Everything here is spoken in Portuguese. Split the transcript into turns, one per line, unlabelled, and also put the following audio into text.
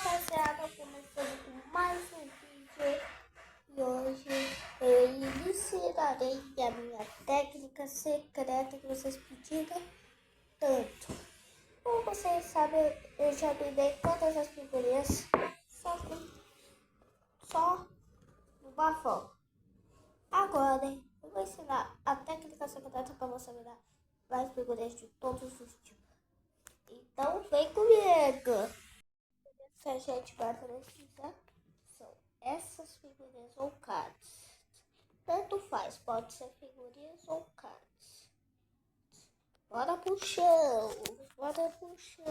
rapaziada, começando com mais um vídeo e hoje eu iniciarei a minha técnica secreta que vocês pediram tanto. Como vocês sabem, eu já brindei todas as figurinhas só no bafão. Agora eu vou ensinar a técnica secreta para você virar mais figurinhas de todos os tipos. Então vem comigo! Que a gente vai precisar são essas figurinhas ou cards. Tanto faz, pode ser figurinhas ou cards. Bora pro chão, bora pro chão.